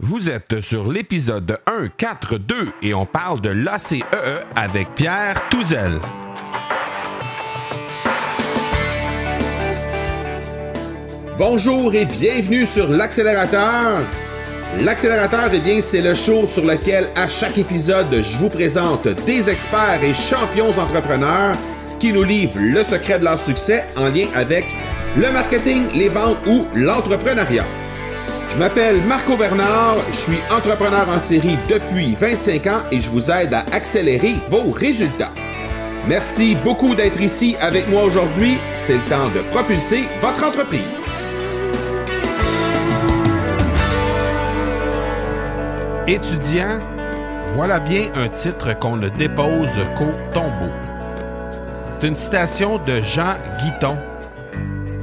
Vous êtes sur l'épisode 142 et on parle de l'ACEE avec Pierre Touzel. Bonjour et bienvenue sur l'Accélérateur. L'Accélérateur, eh bien, c'est le show sur lequel, à chaque épisode, je vous présente des experts et champions entrepreneurs qui nous livrent le secret de leur succès en lien avec le marketing, les ventes ou l'entrepreneuriat. Je m'appelle Marco Bernard, je suis entrepreneur en série depuis 25 ans et je vous aide à accélérer vos résultats. Merci beaucoup d'être ici avec moi aujourd'hui. C'est le temps de propulser votre entreprise. Étudiant, voilà bien un titre qu'on ne dépose qu'au tombeau. C'est une citation de Jean Guiton.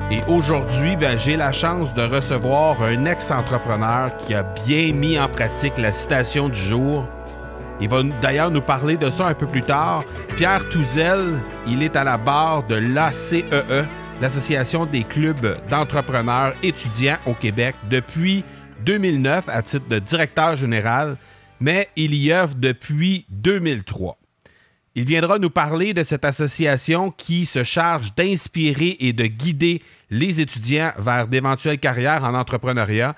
Et aujourd'hui, j'ai la chance de recevoir un ex-entrepreneur qui a bien mis en pratique la citation du jour. Il va d'ailleurs nous parler de ça un peu plus tard. Pierre Touzel, il est à la barre de l'ACEE, l'Association des clubs d'entrepreneurs étudiants au Québec, depuis 2009 à titre de directeur général, mais il y œuvre depuis 2003. Il viendra nous parler de cette association qui se charge d'inspirer et de guider les étudiants vers d'éventuelles carrières en entrepreneuriat,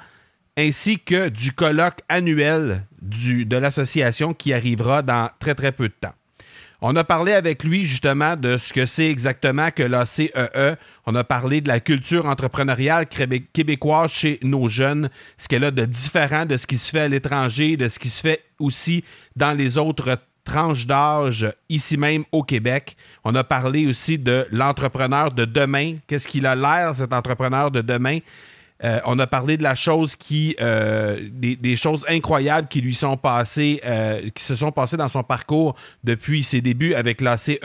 ainsi que du colloque annuel de l'association qui arrivera dans très très peu de temps. On a parlé avec lui justement de ce que c'est exactement que l'ACEE. On a parlé de la culture entrepreneuriale québécoise chez nos jeunes, ce qu'elle a de différent de ce qui se fait à l'étranger, de ce qui se fait aussi dans les autres tranches d'âge ici même au Québec. On a parlé aussi de l'entrepreneur de demain. Qu'est-ce qu'il a l'air, cet entrepreneur de demain? On a parlé de la chose des choses incroyables qui lui sont passées, qui se sont passées dans son parcours depuis ses débuts avec l'ACEE.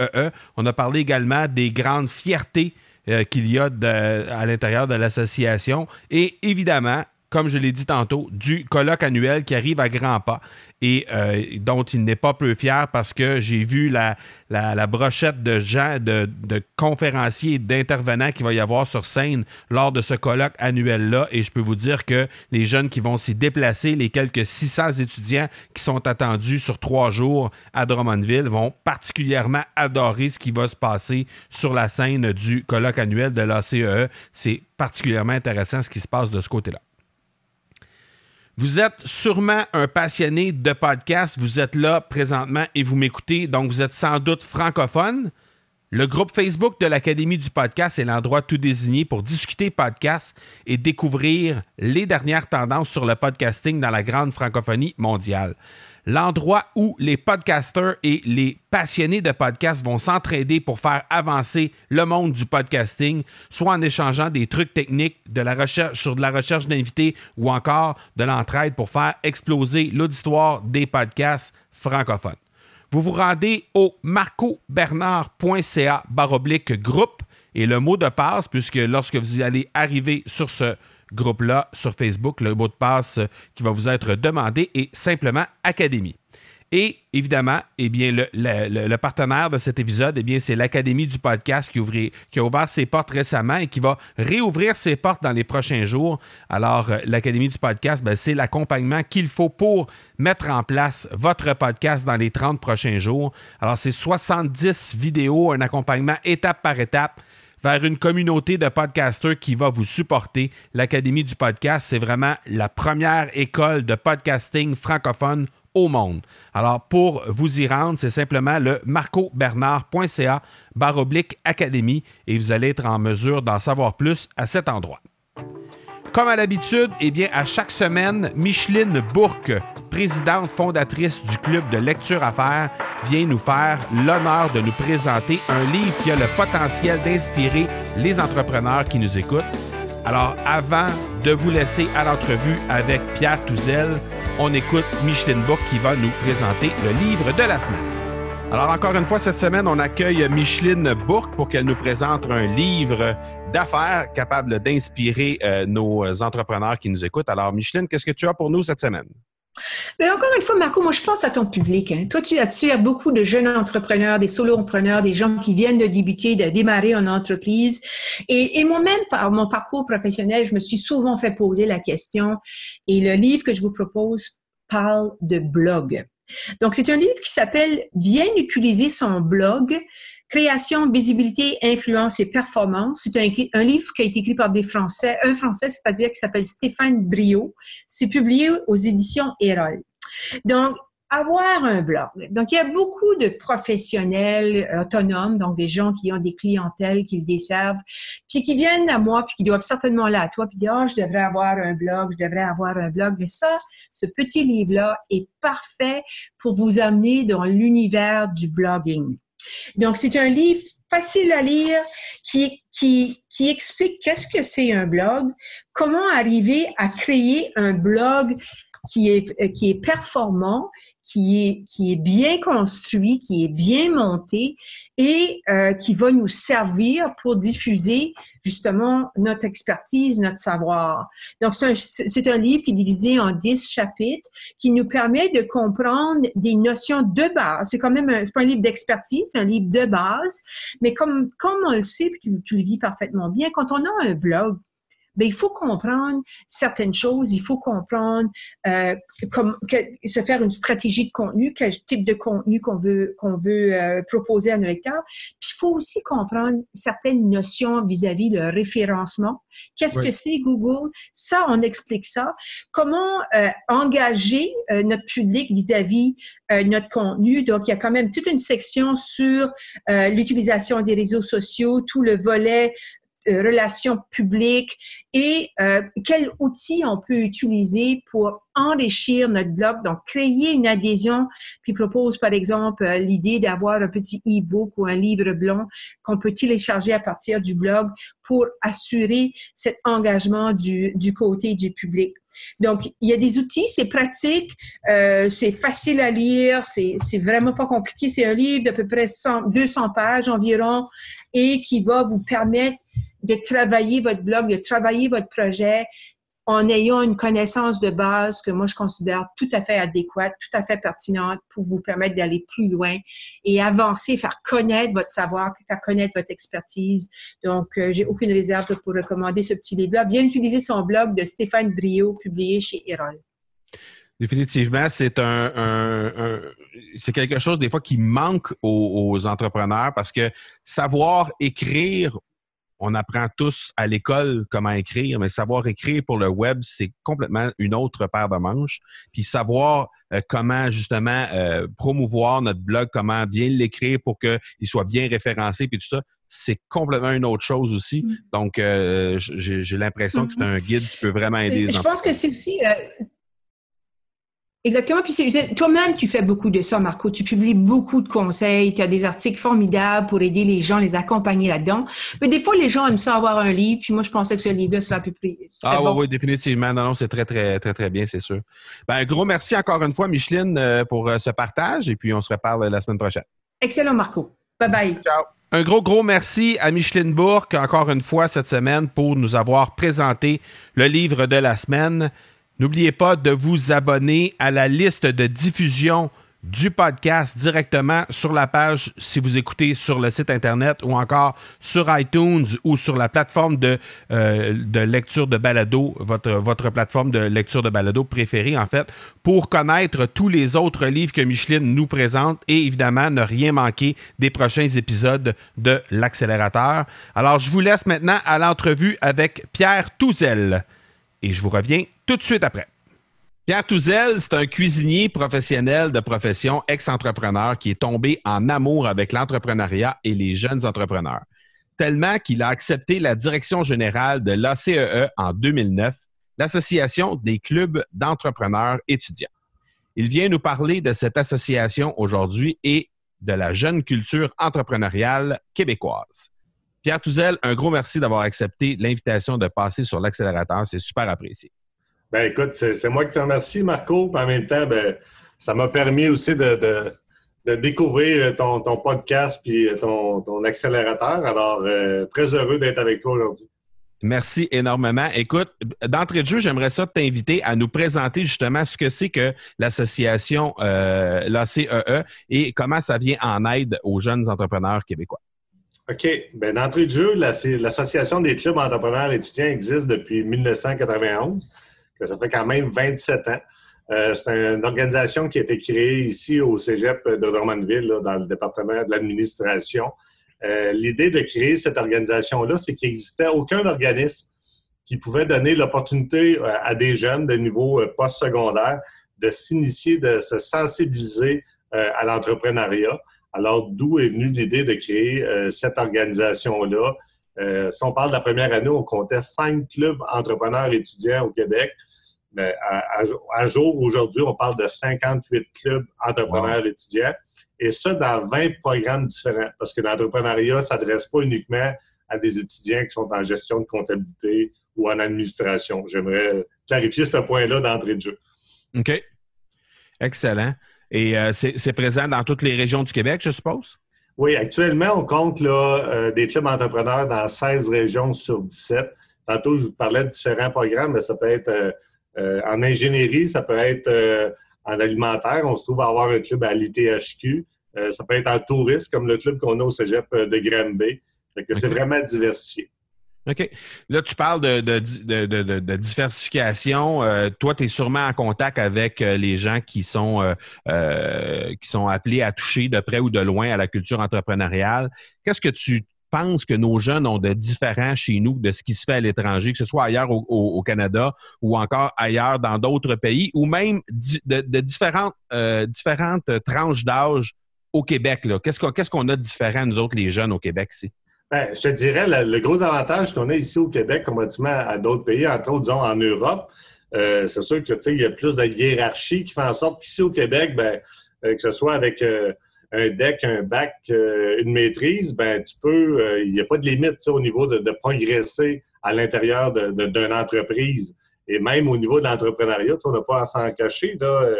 On a parlé également des grandes fiertés qu'il y a à l'intérieur de l'association et évidemment, comme je l'ai dit tantôt, du colloque annuel qui arrive à grands pas et dont il n'est pas peu fier parce que j'ai vu la brochette de gens, de conférenciers et d'intervenants qu'il va y avoir sur scène lors de ce colloque annuel-là. Et je peux vous dire que les jeunes qui vont s'y déplacer, les quelques 600 étudiants qui sont attendus sur 3 jours à Drummondville vont particulièrement adorer ce qui va se passer sur la scène du colloque annuel de l'ACEE. C'est particulièrement intéressant ce qui se passe de ce côté-là. Vous êtes sûrement un passionné de podcast, vous êtes là présentement et vous m'écoutez, donc vous êtes sans doute francophone. Le groupe Facebook de l'Académie du podcast est l'endroit tout désigné pour discuter podcast et découvrir les dernières tendances sur le podcasting dans la grande francophonie mondiale. L'endroit où les podcasters et les passionnés de podcast vont s'entraider pour faire avancer le monde du podcasting, soit en échangeant des trucs techniques, de la recherche d'invités ou encore de l'entraide pour faire exploser l'auditoire des podcasts francophones. Vous vous rendez au marcobernard.ca/groupe et le mot de passe, puisque lorsque vous allez arriver sur ce groupe-là sur Facebook, le mot de passe qui va vous être demandé est simplement Académie. Et évidemment, le partenaire de cet épisode, c'est l'Académie du podcast qui a ouvert ses portes récemment et qui va réouvrir ses portes dans les prochains jours. Alors, l'Académie du podcast, c'est l'accompagnement qu'il faut pour mettre en place votre podcast dans les 30 prochains jours. Alors, c'est 70 vidéos, un accompagnement étape par étape vers une communauté de podcasters qui va vous supporter. L'Académie du podcast, c'est vraiment la première école de podcasting francophone au monde. Alors, pour vous y rendre, c'est simplement le marcobernard.ca/académie et vous allez être en mesure d'en savoir plus à cet endroit. Comme à l'habitude, à chaque semaine, Micheline Bourque, présidente fondatrice du Club de lecture à faire, vient nous faire l'honneur de nous présenter un livre qui a le potentiel d'inspirer les entrepreneurs qui nous écoutent. Alors, avant de vous laisser à l'entrevue avec Pierre Touzel, on écoute Micheline Bourque qui va nous présenter le livre de la semaine. Alors, encore une fois, cette semaine, on accueille Micheline Bourque pour qu'elle nous présente un livre d'affaires capable d'inspirer nos entrepreneurs qui nous écoutent. Alors, Micheline, qu'est-ce que tu as pour nous cette semaine? Mais encore une fois, Marco, moi, je pense à ton public. Hein. Toi, tu attires beaucoup de jeunes entrepreneurs, des solo-entrepreneurs, des gens qui viennent de débuter, de démarrer une entreprise. Et moi-même, par mon parcours professionnel, je me suis souvent fait poser la question. Et le livre que je vous propose parle de blog. Donc, c'est un livre qui s'appelle « Bien utiliser son blog ». Création, visibilité, influence et performance. C'est un livre qui a été écrit par un Français, c'est-à-dire qui s'appelle Stéphane Briot. C'est publié aux éditions Erol. Donc, avoir un blog. Donc, il y a beaucoup de professionnels autonomes, donc des gens qui ont des clientèles, qui le desservent, puis qui viennent à moi, puis qui doivent certainement là à toi, puis dire, je devrais avoir un blog, je devrais avoir un blog. Mais ça, ce petit livre-là est parfait pour vous amener dans l'univers du blogging. Donc, c'est un livre facile à lire qui explique qu'est-ce que c'est un blog, comment arriver à créer un blog qui est performant, qui est bien construit, qui est bien monté et qui va nous servir pour diffuser justement notre expertise, notre savoir. Donc, c'est un livre qui est divisé en 10 chapitres qui nous permet de comprendre des notions de base. C'est quand même c'est pas un livre d'expertise, c'est un livre de base, mais comme on le sait, puis tu le vis parfaitement bien, quand on a un blog, ben, il faut comprendre certaines choses, il faut comprendre se faire une stratégie de contenu, quel type de contenu qu'on veut proposer à nos lecteurs. Puis il faut aussi comprendre certaines notions vis-à-vis le référencement. Qu'est-ce que c'est Google? Ça, on explique ça. Comment engager notre public vis-à-vis notre contenu. Donc, il y a quand même toute une section sur l'utilisation des réseaux sociaux, tout le volet relations publiques et quels outils on peut utiliser pour enrichir notre blog, donc créer une adhésion, puis propose par exemple l'idée d'avoir un petit e-book ou un livre blanc qu'on peut télécharger à partir du blog pour assurer cet engagement du côté du public. Donc, il y a des outils, c'est pratique, c'est facile à lire, c'est vraiment pas compliqué. C'est un livre d'à peu près 200 pages environ et qui va vous permettre de travailler votre blog, de travailler votre projet en ayant une connaissance de base que moi, je considère tout à fait adéquate, tout à fait pertinente pour vous permettre d'aller plus loin et avancer, faire connaître votre savoir, faire connaître votre expertise. Donc, j'ai aucune réserve pour recommander ce petit livre-là. Bien utiliser son blog de Stéphane Briot, publié chez Erol. Définitivement, c'est c'est quelque chose des fois qui manque aux entrepreneurs parce que savoir écrire, on apprend tous à l'école comment écrire, mais savoir écrire pour le web, c'est complètement une autre paire de manches. Puis savoir comment justement promouvoir notre blog, comment bien l'écrire pour qu'il soit bien référencé, puis tout ça, c'est complètement une autre chose aussi. Donc, j'ai l'impression que c'est un guide qui peut vraiment aider. Je pense que c'est aussi... Exactement. Puis toi-même, tu fais beaucoup de ça, Marco. Tu publies beaucoup de conseils. Tu as des articles formidables pour aider les gens, les accompagner là-dedans. Mais des fois, les gens aiment ça avoir un livre. Puis moi, je pensais que ce livre-là serait un peu plus... Oui, définitivement. Non, c'est très, très, très, très bien, c'est sûr. Ben, un gros merci encore une fois, Micheline, pour ce partage. Et puis, on se reparle la semaine prochaine. Excellent, Marco. Bye-bye. Ciao. Un gros merci à Micheline Bourque, encore une fois, cette semaine, pour nous avoir présenté le livre de la semaine. N'oubliez pas de vous abonner à la liste de diffusion du podcast directement sur la page si vous écoutez sur le site Internet ou encore sur iTunes ou sur la plateforme de lecture de balado, votre plateforme de lecture de balado préférée, en fait, pour connaître tous les autres livres que Micheline nous présente et évidemment ne rien manquer des prochains épisodes de l'Accélérateur. Alors, je vous laisse maintenant à l'entrevue avec Pierre Touzel et je vous reviens tout de suite après. Pierre Touzel, c'est un cuisinier professionnel de profession, ex-entrepreneur qui est tombé en amour avec l'entrepreneuriat et les jeunes entrepreneurs. Tellement qu'il a accepté la direction générale de l'ACEE en 2009, l'Association des clubs d'entrepreneurs étudiants. Il vient nous parler de cette association aujourd'hui et de la jeune culture entrepreneuriale québécoise. Pierre Touzel, un gros merci d'avoir accepté l'invitation de passer sur l'Accélérateur. C'est super apprécié. Ben écoute, c'est moi qui te remercie, Marco. Puis en même temps, ben, ça m'a permis aussi de découvrir ton podcast puis ton accélérateur. Alors, très heureux d'être avec toi aujourd'hui. Merci énormément. Écoute, d'entrée de jeu, j'aimerais ça t'inviter à nous présenter justement ce que c'est que l'association l'ACEE et comment ça vient en aide aux jeunes entrepreneurs québécois. OK. Bien, d'entrée de jeu, l'Association des clubs entrepreneurs étudiants existe depuis 1991. Ça fait quand même 27 ans. C'est une organisation qui a été créée ici au Cégep de Drummondville, là, dans le département de l'administration. L'idée de créer cette organisation-là, c'est qu'il n'existait aucun organisme qui pouvait donner l'opportunité à des jeunes de niveau postsecondaire de s'initier, de se sensibiliser à l'entrepreneuriat. Alors, d'où est venue l'idée de créer cette organisation-là? Si on parle de la première année, on comptait 5 clubs entrepreneurs étudiants au Québec. Mais à jour, aujourd'hui, on parle de 58 clubs entrepreneurs étudiants. Et ça, dans 20 programmes différents. Parce que l'entrepreneuriat ne s'adresse pas uniquement à des étudiants qui sont en gestion de comptabilité ou en administration. J'aimerais clarifier ce point-là d'entrée de jeu. OK. Excellent. Et c'est présent dans toutes les régions du Québec, je suppose? Oui, actuellement, on compte là, des clubs entrepreneurs dans 16 régions sur 17. Tantôt, je vous parlais de différents programmes, mais ça peut être en ingénierie, ça peut être en alimentaire. On se trouve à avoir un club à l'ITHQ. Ça peut être en tourisme, comme le club qu'on a au Cégep de Granby. Fait que c'est vraiment diversifié. OK. Là, tu parles de diversification. Toi, tu es sûrement en contact avec les gens qui sont appelés à toucher de près ou de loin à la culture entrepreneuriale. Qu'est-ce que tu penses que nos jeunes ont de différent chez nous de ce qui se fait à l'étranger, que ce soit ailleurs au Canada ou encore ailleurs dans d'autres pays, ou même de différentes tranches d'âge au Québec, là? Qu'est-ce qu'on a de différent, nous autres, les jeunes au Québec, ici? Bien, je te dirais, le gros avantage qu'on a ici au Québec, comparativement à d'autres pays, entre autres, disons, en Europe, c'est sûr que, tu sais, il y a plus de hiérarchie qui fait en sorte qu'ici au Québec, bien, que ce soit avec un DEC, un bac, une maîtrise, ben tu peux, il n'y a pas de limite, tu sais, au niveau de progresser à l'intérieur d'une entreprise. Et même au niveau de l'entrepreneuriat, on n'a pas à s'en cacher, là,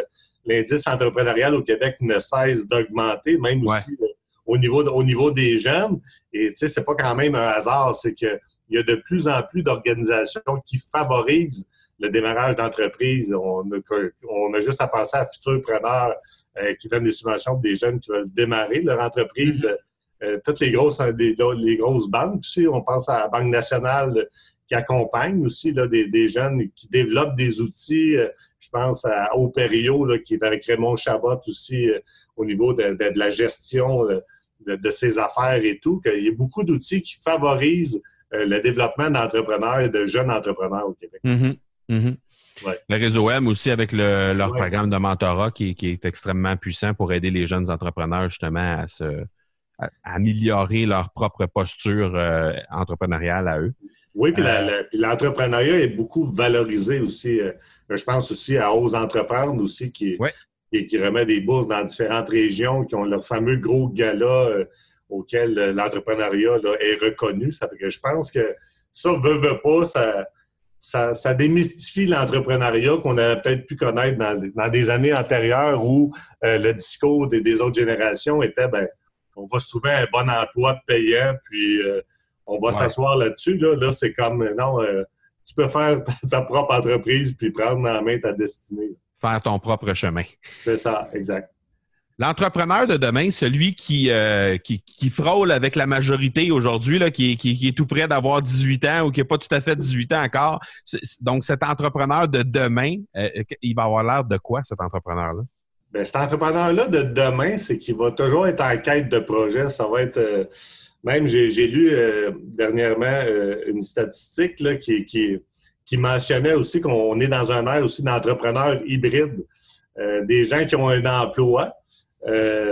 l'indice entrepreneurial au Québec ne cesse d'augmenter, même aussi au niveau des jeunes. Et tu sais, c'est pas quand même un hasard, c'est qu'il y a de plus en plus d'organisations qui favorisent le démarrage d'entreprise. On a juste à penser à Futurpreneurs qui donnent des subventions pour des jeunes qui veulent démarrer leur entreprise. Toutes les grosses banques aussi, on pense à la Banque nationale qui accompagne aussi là, des jeunes qui développent des outils. Je pense à Opério, là, qui est avec Raymond Chabot aussi au niveau de la gestion de ses affaires et tout. Il y a beaucoup d'outils qui favorisent le développement d'entrepreneurs et de jeunes entrepreneurs au Québec. Ouais. Le réseau M aussi avec leur programme de mentorat qui est extrêmement puissant pour aider les jeunes entrepreneurs justement à améliorer leur propre posture entrepreneuriale à eux. Oui, puis l'entrepreneuriat est beaucoup valorisé aussi. Je pense aussi à Ose Entreprendre aussi qui remet des bourses dans différentes régions, qui ont leur fameux gros gala auquel l'entrepreneuriat là, est reconnu. Ça fait que je pense que ça, veut pas, ça démystifie l'entrepreneuriat qu'on a peut-être pu connaître dans des années antérieures où le discours des autres générations était on va se trouver un bon emploi payant, puis on va s'asseoir là-dessus. Là, c'est comme, non, tu peux faire ta propre entreprise puis prendre en main ta destinée. Faire ton propre chemin. C'est ça, exact. L'entrepreneur de demain, celui qui frôle avec la majorité aujourd'hui, là, qui est tout près d'avoir 18 ans ou qui n'a pas tout à fait 18 ans encore. Donc, cet entrepreneur de demain, il va avoir l'air de quoi, cet entrepreneur-là? Bien, cet entrepreneur-là de demain, c'est qu'il va toujours être en quête de projet. Ça va être... même, j'ai lu dernièrement une statistique là, qui mentionnait aussi qu'on est dans un ère aussi d'entrepreneurs hybrides. Des gens qui ont un emploi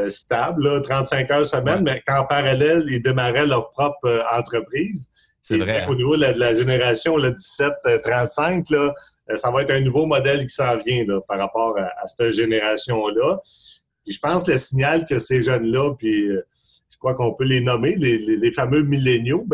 stable, là, 35 heures semaine, mais qu'en parallèle, ils démarraient leur propre entreprise. C'est vrai. Au niveau de la génération 17-35, là, ça va être un nouveau modèle qui s'en vient là, par rapport à cette génération-là. Puis je pense que le signal que ces jeunes-là, puis je crois qu'on peut les nommer, les fameux milléniaux,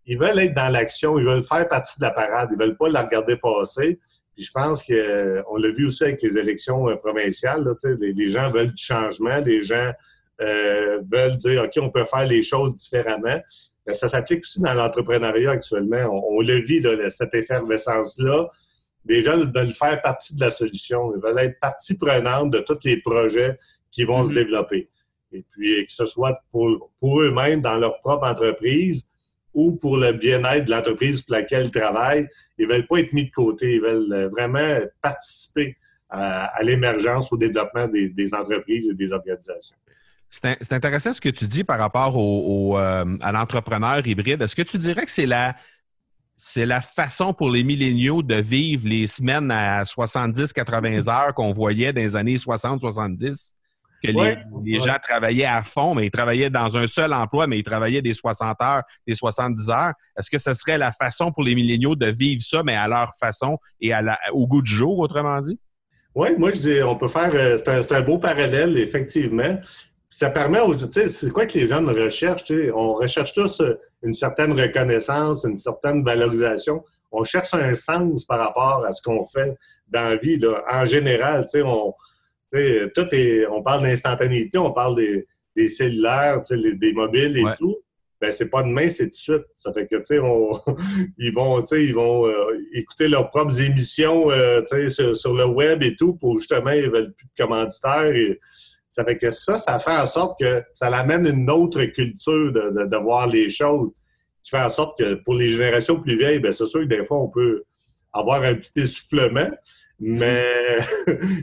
ils veulent être dans l'action, ils veulent faire partie de la parade, ils veulent pas la regarder passer. Puis je pense qu'on l'a vu aussi avec les élections provinciales, là, les gens veulent du changement, les gens veulent dire « OK, on peut faire les choses différemment ». Ben, ça s'applique aussi dans l'entrepreneuriat actuellement. On le vit, là, cette effervescence-là. Les gens veulent faire partie de la solution. Ils veulent être partie prenante de tous les projets qui vont se développer. Et puis, que ce soit pour eux-mêmes dans leur propre entreprise ou pour le bien-être de l'entreprise pour laquelle ils travaillent, ils veulent pas être mis de côté. Ils veulent vraiment participer à l'émergence, au développement des entreprises et des organisations. C'est intéressant ce que tu dis par rapport à l'entrepreneur hybride. Est-ce que tu dirais que c'est la façon pour les milléniaux de vivre les semaines à 70-80 heures qu'on voyait dans les années 60-70? Que les gens travaillaient à fond, mais ils travaillaient dans un seul emploi, mais ils travaillaient des 60 heures, des 70 heures. Est-ce que ce serait la façon pour les milléniaux de vivre ça, mais à leur façon et au goût du jour, autrement dit? Oui, moi, je dis, on peut faire... c'est un beau parallèle, effectivement. Ça permet, tu sais, c'est quoi que les jeunes recherchent? Tu sais? On recherche tous une certaine reconnaissance, une certaine valorisation. On cherche un sens par rapport à ce qu'on fait dans la vie, là. En général, tu sais, on parle d'instantanéité, on parle des cellulaires, des mobiles et tout. Ben c'est pas demain, c'est tout de suite. Ça fait que, tu sais, ils vont écouter leurs propres émissions, sur le web et tout, pour justement, ils veulent plus de commanditaires. Et ça fait que ça fait en sorte que ça amène une autre culture de voir les choses, qui fait en sorte que pour les générations plus vieilles, ben c'est sûr que des fois, on peut avoir un petit essoufflement. Mais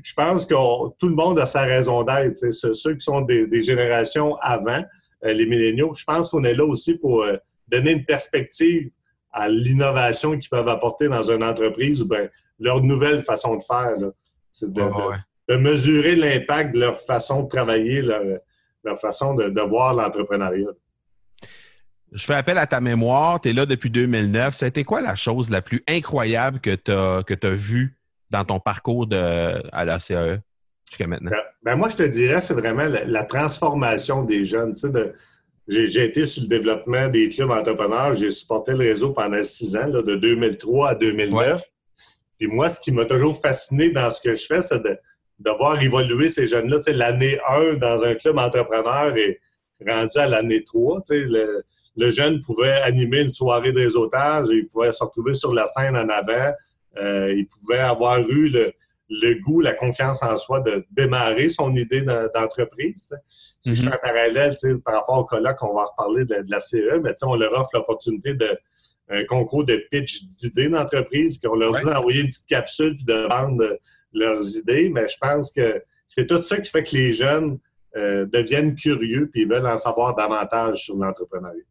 je pense que tout le monde a sa raison d'être. Ceux qui sont des générations avant, les milléniaux, je pense qu'on est là aussi pour donner une perspective à l'innovation qu'ils peuvent apporter dans une entreprise ou bien leur nouvelle façon de faire. Là. C'est de mesurer l'impact de leur façon de travailler, leur façon de voir l'entrepreneuriat. Je fais appel à ta mémoire. Tu es là depuis 2009. Ça a été quoi la chose la plus incroyable que tu as vue dans ton parcours à la CAE jusqu'à maintenant? Ben moi, je te dirais, c'est vraiment la transformation des jeunes. Tu sais, j'ai été sur le développement des clubs entrepreneurs. J'ai supporté le réseau pendant 6 ans, là, de 2003 à 2009. Ouais. Puis moi, ce qui m'a toujours fasciné dans ce que je fais, c'est de voir évoluer ces jeunes-là. Tu sais, l'année 1 dans un club entrepreneur est rendu à l'année 3. Tu sais, le jeune pouvait animer une soirée de réseautage, il pouvait se retrouver sur la scène en avant. Il pouvait avoir eu le goût, la confiance en soi de démarrer son idée d'entreprise. Si je fais un parallèle par rapport au colloque, on va reparler de la CE, mais on leur offre l'opportunité d'un concours de pitch d'idées d'entreprise, qu'on leur dit d'envoyer une petite capsule puis de vendre leurs idées. Mais je pense que c'est tout ça qui fait que les jeunes deviennent curieux puis ils veulent en savoir davantage sur l'entrepreneuriat.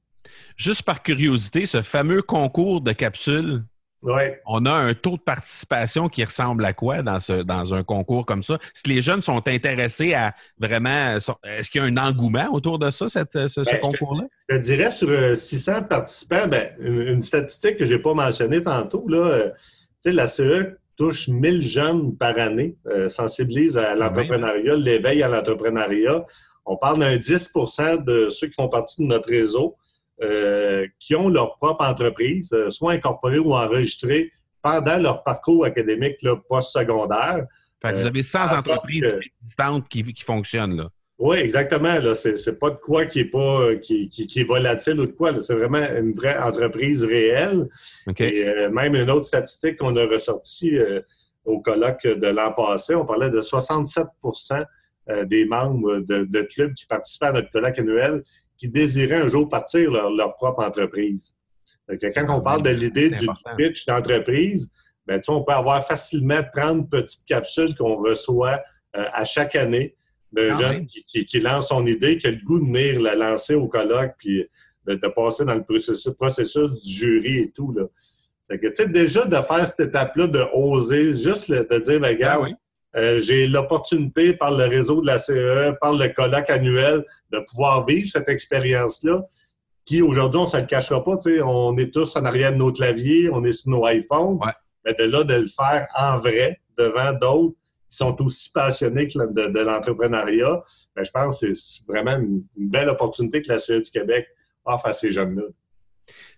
Juste par curiosité, ce fameux concours de capsules, on a un taux de participation qui ressemble à quoi dans un concours comme ça? Si les jeunes sont intéressés à vraiment... Est-ce qu'il y a un engouement autour de ça, ce concours-là? Je te dirais, sur 600 participants, une statistique que je n'ai pas mentionnée tantôt, là, la CE touche 1000 jeunes par année, sensibilise à l'entrepreneuriat, l'éveil à l'entrepreneuriat. On parle d'un 10% de ceux qui font partie de notre réseau qui ont leur propre entreprise, soit incorporée ou enregistrée pendant leur parcours académique post-secondaire. Fait que vous avez 100 entreprises existantes qui fonctionnent, là. Oui, exactement. Là, c'est pas de quoi qui est volatile ou de quoi. Là, c'est vraiment une vraie entreprise réelle. Okay. Et même une autre statistique qu'on a ressortie au colloque de l'an passé, on parlait de 67% des membres de clubs qui participaient à notre colloque annuel qui désiraient un jour partir leur propre entreprise. Quand on parle de l'idée du pitch d'entreprise, on peut avoir facilement 30 petites capsules qu'on reçoit à chaque année d'un jeune qui lance son idée, qui a le goût de venir la lancer au colloque puis de passer dans le processus du jury et tout. Là. Fait que, déjà de faire cette étape-là, de oser, juste de dire, regarde, j'ai l'opportunité par le réseau de la CE, par le colloque annuel, de pouvoir vivre cette expérience-là, qui aujourd'hui, on ne se le cachera pas, on est tous en arrière de nos claviers, on est sur nos iPhones, mais de là, de le faire en vrai, devant d'autres qui sont aussi passionnés de l'entrepreneuriat, je pense que c'est vraiment une belle opportunité que la CE du Québec offre à ces jeunes-là.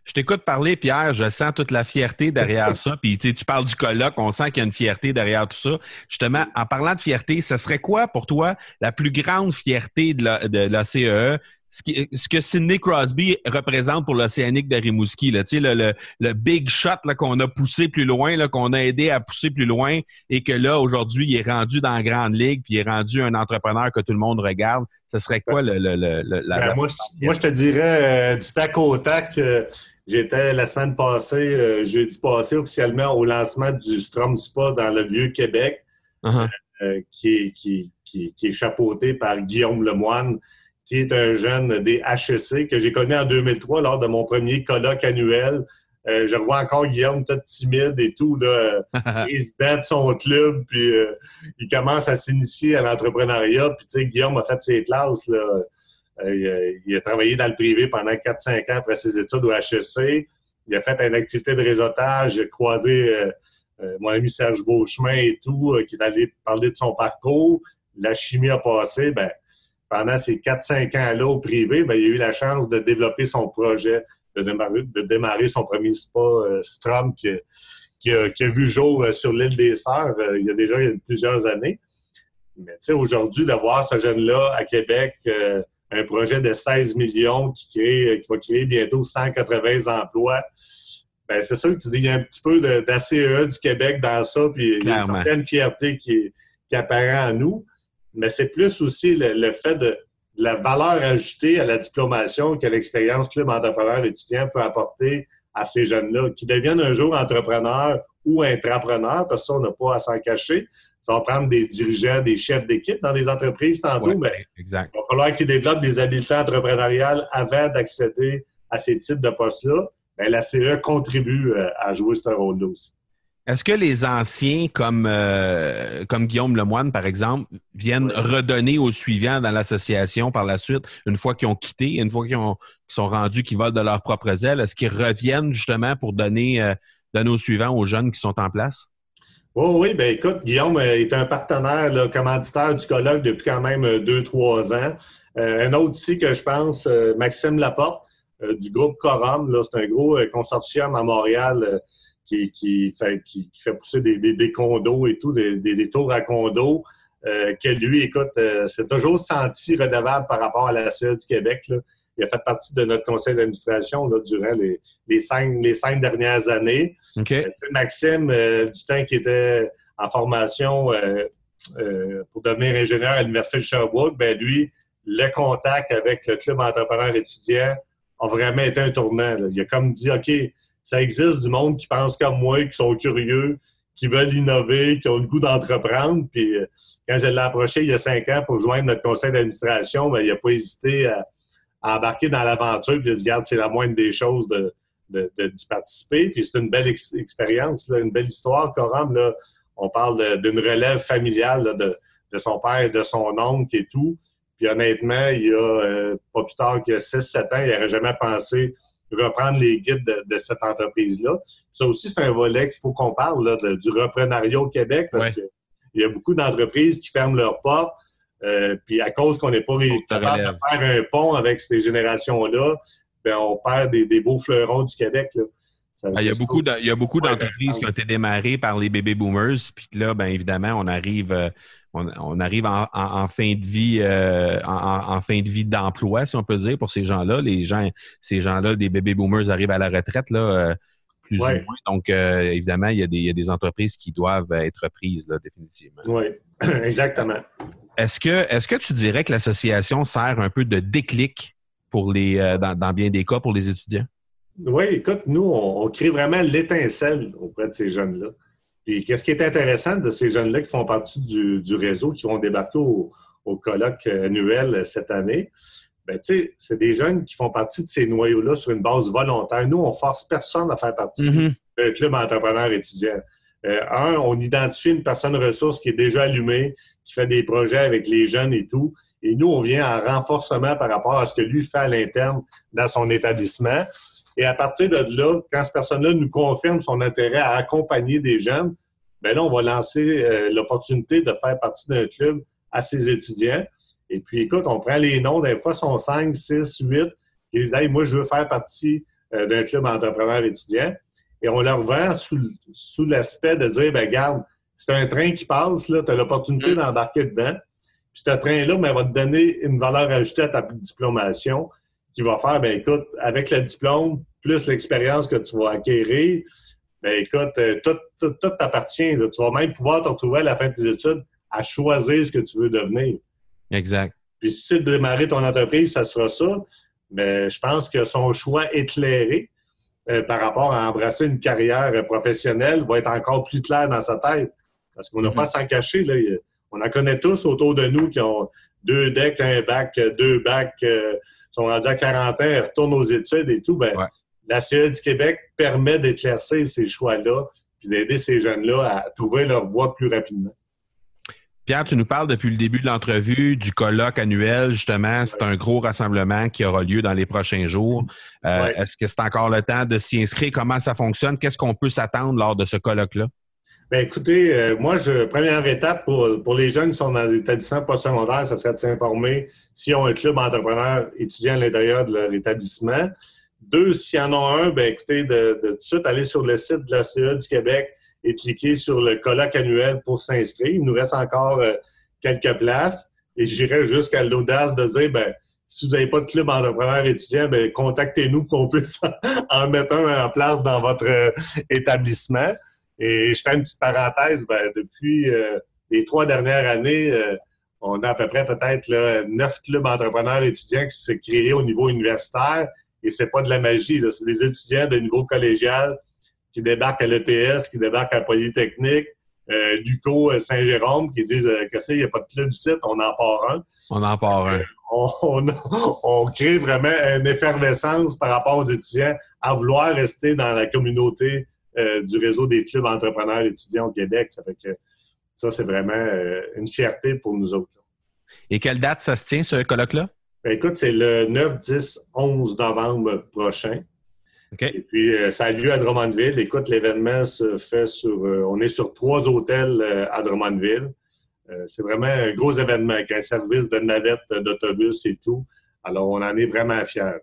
Je t'écoute parler, Pierre, je sens toute la fierté derrière ça. Puis tu parles du colloque, on sent qu'il y a une fierté derrière tout ça. Justement, en parlant de fierté, ce serait quoi pour toi la plus grande fierté de la CEE? ce que Sidney Crosby représente pour l'Océanique de Rimouski, là, le big shot là, qu'on a poussé plus loin, là, qu'on a aidé à pousser plus loin et que là, aujourd'hui, il est rendu dans la grande ligue puis il est rendu un entrepreneur que tout le monde regarde. Ce serait quoi la moi, je te dirais du tac au tac. J'étais la semaine passée, jeudi passé, officiellement au lancement du Strom Spa dans le Vieux-Québec, qui est chapeauté par Guillaume Lemoine, qui est un jeune des HEC que j'ai connu en 2003 lors de mon premier colloque annuel. Je revois encore Guillaume tout timide et tout, là, président de son club, puis il commence à s'initier à l'entrepreneuriat. Puis tu sais, Guillaume a fait ses classes, là. Il a travaillé dans le privé pendant 4-5 ans après ses études au HEC. Il a fait une activité de réseautage. J'ai croisé mon ami Serge Beauchemin et tout, qui est allé parler de son parcours. La chimie a passé. Ben, pendant ces 4-5 ans-là au privé, ben, il a eu la chance de développer son projet, de démarrer son premier spa Strom qui a vu jour sur l'île des Sœurs il y a plusieurs années. Mais tu sais, aujourd'hui, de voir ce jeune-là à Québec, un projet de 16 millions qui va créer bientôt 180 emplois, ben c'est sûr que tu dis qu'il y a un petit peu d'ACE du Québec dans ça, puis il y a une certaine fierté qui apparaît en nous. Mais c'est plus aussi le fait de la valeur ajoutée à la diplomation que l'expérience Club entrepreneur étudiant peut apporter à ces jeunes-là, qui deviennent un jour entrepreneurs ou intrapreneurs, parce que ça, on n'a pas à s'en cacher. Ça va prendre des dirigeants, des chefs d'équipe dans les entreprises tantôt, mais exact. Il va falloir qu'ils développent des habiletés entrepreneuriales avant d'accéder à ces types de postes-là. Bien, la CE contribue à jouer ce rôle-là aussi. Est-ce que les anciens, comme Guillaume Lemoine, par exemple, viennent redonner aux suivants dans l'association par la suite, une fois qu'ils ont quitté, une fois qu'ils sont rendus, qu'ils volent de leurs propres ailes? Est-ce qu'ils reviennent justement pour donner aux suivants, aux jeunes qui sont en place? Oui, bien écoute, Guillaume est un partenaire, là, commanditaire du colloque depuis quand même 2-3 ans. Un autre ici que je pense, Maxime Laporte, du groupe Corum, là, c'est un gros consortium à Montréal qui fait pousser des condos et tout, des tours à condos, que lui, écoute, s'est toujours senti redevable par rapport à la CE du Québec, là. Il a fait partie de notre conseil d'administration là, durant les 5 dernières années. Okay. Maxime, du temps qu'il était en formation pour devenir ingénieur à l'Université de Sherbrooke, ben lui, le contact avec le club entrepreneur étudiant a vraiment été un tournant. Là. Il a comme dit, OK, ça existe du monde qui pense comme moi, qui sont curieux, qui veulent innover, qui ont le goût d'entreprendre. Puis quand je l'ai approché il y a 5 ans pour joindre notre conseil d'administration, ben, il n'a pas hésité à embarquer dans l'aventure, puis il a dit, regarde, c'est la moindre des choses d'y participer. Puis c'est une belle expérience, là, une belle histoire. Coram, là, on parle d'une relève familiale là, de son père et de son oncle et tout. Puis honnêtement, il y a pas plus tard qu'il y a 6-7 ans, il n'aurait jamais pensé reprendre les guides de cette entreprise-là. Ça aussi, c'est un volet qu'il faut qu'on parle là, du reprenariat au Québec, parce qu'il y a beaucoup d'entreprises qui ferment leurs portes. Puis à cause qu'on n'est pas capable de faire un pont avec ces générations-là, bien, on perd des beaux fleurons du Québec. Là. Il y a beaucoup d'entreprises qui ont été démarrées par les baby boomers, puis là, bien évidemment, on arrive en fin de vie, en fin de vie d'emploi, si on peut dire, pour ces gens-là. Ces gens-là, des baby boomers arrivent à la retraite, là, plus ou moins. Donc, évidemment, il y a des entreprises qui doivent être reprises, là, définitivement. Oui, exactement. Est-ce que tu dirais que l'association sert un peu de déclic pour dans bien des cas pour les étudiants? Oui, écoute, nous, on crée vraiment l'étincelle auprès de ces jeunes-là. Puis, qu'est-ce qui est intéressant de ces jeunes-là qui font partie du réseau, qui vont débarquer au colloque annuel cette année? Bien, tu sais, c'est des jeunes qui font partie de ces noyaux-là sur une base volontaire. Nous, on force personne à faire partie d'un club entrepreneur étudiant. On identifie une personne ressource qui est déjà allumée, qui fait des projets avec les jeunes et tout. Et nous, on vient en renforcement par rapport à ce que lui fait à l'interne dans son établissement. Et à partir de là, quand cette personne-là nous confirme son intérêt à accompagner des jeunes, bien là, on va lancer l'opportunité de faire partie d'un club à ses étudiants. Et puis, écoute, on prend les noms, des fois, sont 5, 6, 8, qui disent « Hey, moi, je veux faire partie d'un club entrepreneur étudiant. » Et on leur vend sous l'aspect de dire « Ben, regarde, c'est un train qui passe, là, tu as l'opportunité d'embarquer dedans. » Puis ce train-là, va te donner une valeur ajoutée à ta diplomation qui va faire, écoute, avec le diplôme, plus l'expérience que tu vas acquérir, écoute, tout t'appartient. Là. Tu vas même pouvoir te retrouver à la fin de tes études à choisir ce que tu veux devenir. Exact. Puis si c'est de démarrer ton entreprise, ça sera ça. Mais je pense que son choix éclairé par rapport à embrasser une carrière professionnelle va être encore plus clair dans sa tête. Parce qu'on n'a pas à s'en cacher. Là. On en connaît tous autour de nous qui ont 2 decks, 1 bac, 2 bacs, sont rendus à 40 ans, retournent aux études et tout. La CE du Québec permet d'éclaircir ces choix-là puis d'aider ces jeunes-là à trouver leur voie plus rapidement. Pierre, tu nous parles depuis le début de l'entrevue du colloque annuel, justement. C'est un gros rassemblement qui aura lieu dans les prochains jours. Est-ce que c'est encore le temps de s'y inscrire? Comment ça fonctionne? Qu'est-ce qu'on peut s'attendre lors de ce colloque-là? Écoutez, première étape pour les jeunes qui sont dans les établissements postsecondaires, ça serait de s'informer s'ils ont un club entrepreneur étudiant à l'intérieur de leur établissement. 2, s'il y en a un, écoutez, de tout de suite aller sur le site de la CE du Québec et cliquer sur le colloque annuel pour s'inscrire. Il nous reste encore quelques places et j'irais jusqu'à l'audace de dire, si vous n'avez pas de club entrepreneur étudiant, contactez-nous pour qu'on puisse en mettre un en place dans votre établissement. Et je fais une petite parenthèse, depuis les 3 dernières années, on a à peu près peut-être 9 clubs entrepreneurs étudiants qui se créés au niveau universitaire et c'est pas de la magie, là. C'est des étudiants de niveau collégial qui débarquent à l'ETS, qui débarquent à la Polytechnique, d'UQO Saint-Jérôme, qui disent que il n'y a pas de club site, on en part un. On en part un. On crée vraiment une effervescence par rapport aux étudiants à vouloir rester dans la communauté du réseau des clubs entrepreneurs étudiants au Québec. Ça fait que ça, c'est vraiment une fierté pour nous autres. Et quelle date ça se tient, ce colloque-là? Écoute, c'est le 9, 10, 11 novembre prochain. Okay. Et puis, ça a lieu à Drummondville. Écoute, l'événement se fait on est sur 3 hôtels à Drummondville. C'est vraiment un gros événement avec un service de navette d'autobus et tout. Alors, on en est vraiment fiers.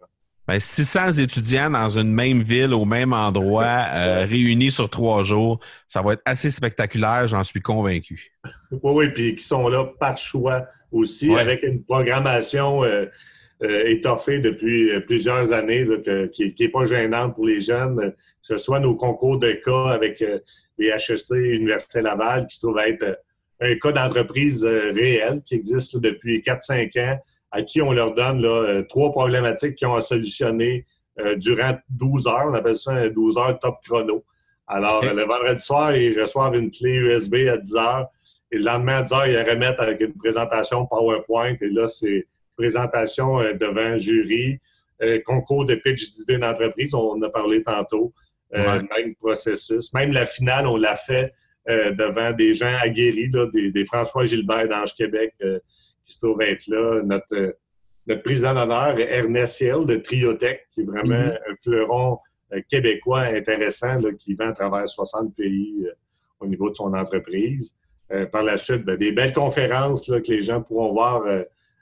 600 étudiants dans une même ville, au même endroit, réunis sur 3 jours, ça va être assez spectaculaire, j'en suis convaincu. Oui, puis qui sont là par choix aussi, avec une programmation étoffée depuis plusieurs années, là, qui n'est pas gênante pour les jeunes, que ce soit nos concours de cas avec les HEC Université Laval, qui se trouve être un cas d'entreprise réel qui existe là, depuis 4-5 ans, à qui on leur donne 3 problématiques qu'ils ont à solutionner durant 12 heures. On appelle ça un 12 heures top chrono. Alors, le vendredi soir, ils reçoivent une clé USB à 10 heures. Et le lendemain, à 10 heures, ils la remettent avec une présentation PowerPoint. Et là, c'est présentation devant jury, concours de pitch d'idées d'entreprise. On en a parlé tantôt. Même processus. Même la finale, on l'a fait devant des gens aguerris, là, des François Gilbert d'Ange Québec qui se trouve être là. Notre président d'honneur, Ernest Hill de Triotech, qui est vraiment un fleuron québécois intéressant là, qui vend à travers 60 pays au niveau de son entreprise. Par la suite, des belles conférences là, que les gens pourront voir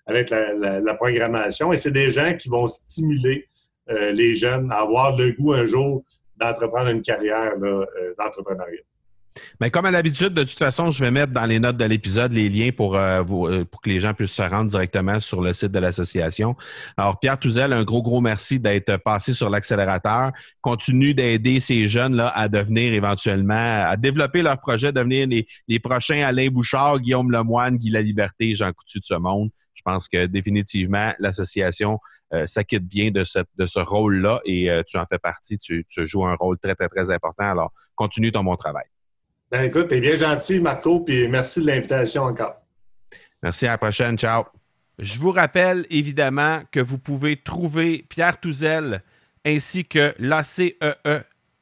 avec la programmation. Et c'est des gens qui vont stimuler les jeunes à avoir le goût un jour d'entreprendre une carrière là, d'entrepreneuriat. Mais comme à l'habitude, de toute façon, je vais mettre dans les notes de l'épisode les liens pour que les gens puissent se rendre directement sur le site de l'association. Alors, Pierre Touzel, un gros merci d'être passé sur l'accélérateur. Continue d'aider ces jeunes-là à devenir éventuellement, à développer leur projet, devenir les prochains Alain Bouchard, Guillaume Lemoine, Guy Laliberté, Jean Coutu de ce monde. Je pense que définitivement, l'association s'acquitte bien de ce rôle-là et tu en fais partie. Tu joues un rôle très, très, très important. Alors, continue ton bon travail. Écoute, t'es bien gentil, Marco, puis merci de l'invitation encore. Merci, à la prochaine. Ciao. Je vous rappelle évidemment que vous pouvez trouver Pierre Touzel ainsi que l'ACEE,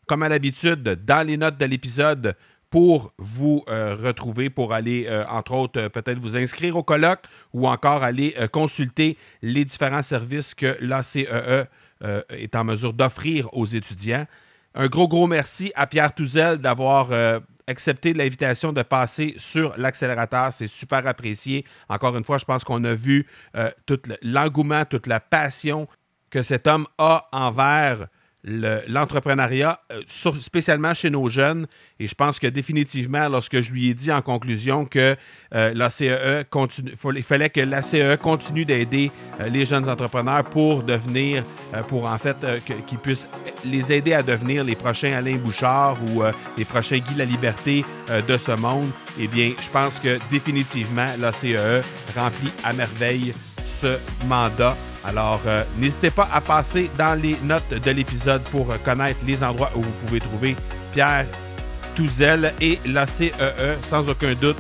comme à l'habitude, dans les notes de l'épisode pour vous retrouver, pour aller, entre autres, peut-être vous inscrire au colloque ou encore aller consulter les différents services que l'ACEE est en mesure d'offrir aux étudiants. Un gros merci à Pierre Touzel d'avoir accepté l'invitation de passer sur l'accélérateur. C'est super apprécié. Encore une fois, je pense qu'on a vu tout l'engouement, toute la passion que cet homme a envers l'entrepreneuriat, spécialement chez nos jeunes. Et je pense que définitivement, lorsque je lui ai dit en conclusion que la CEE il fallait que la CEE continue d'aider les jeunes entrepreneurs pour devenir, qu'ils puissent les aider à devenir les prochains Alain Bouchard ou les prochains Guy Laliberté de ce monde, eh bien, je pense que définitivement, la CEE remplit à merveille ce mandat. Alors, n'hésitez pas à passer dans les notes de l'épisode pour connaître les endroits où vous pouvez trouver Pierre Touzel et la CEE. Sans aucun doute,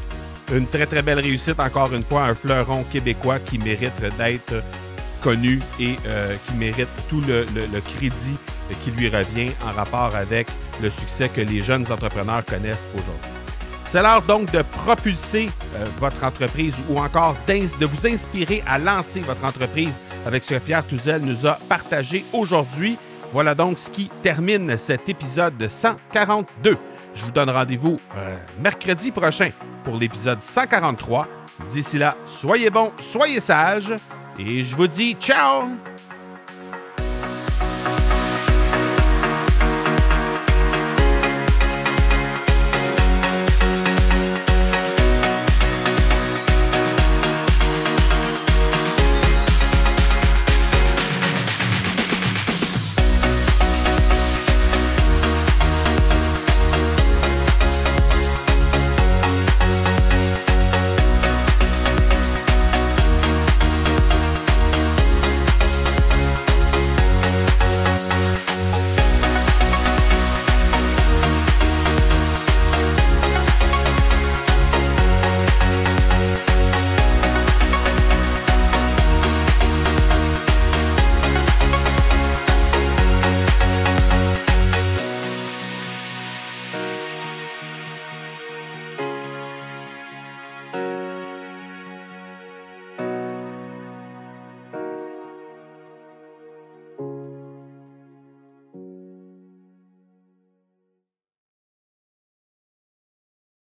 une très, très belle réussite. Encore une fois, un fleuron québécois qui mérite d'être connu et qui mérite tout le crédit qui lui revient en rapport avec le succès que les jeunes entrepreneurs connaissent aujourd'hui. C'est l'heure donc de propulser votre entreprise ou encore de vous inspirer à lancer votre entreprise avec ce que Pierre Touzel nous a partagé aujourd'hui. Voilà donc ce qui termine cet épisode 142. Je vous donne rendez-vous mercredi prochain pour l'épisode 143. D'ici là, soyez bons, soyez sages et je vous dis ciao!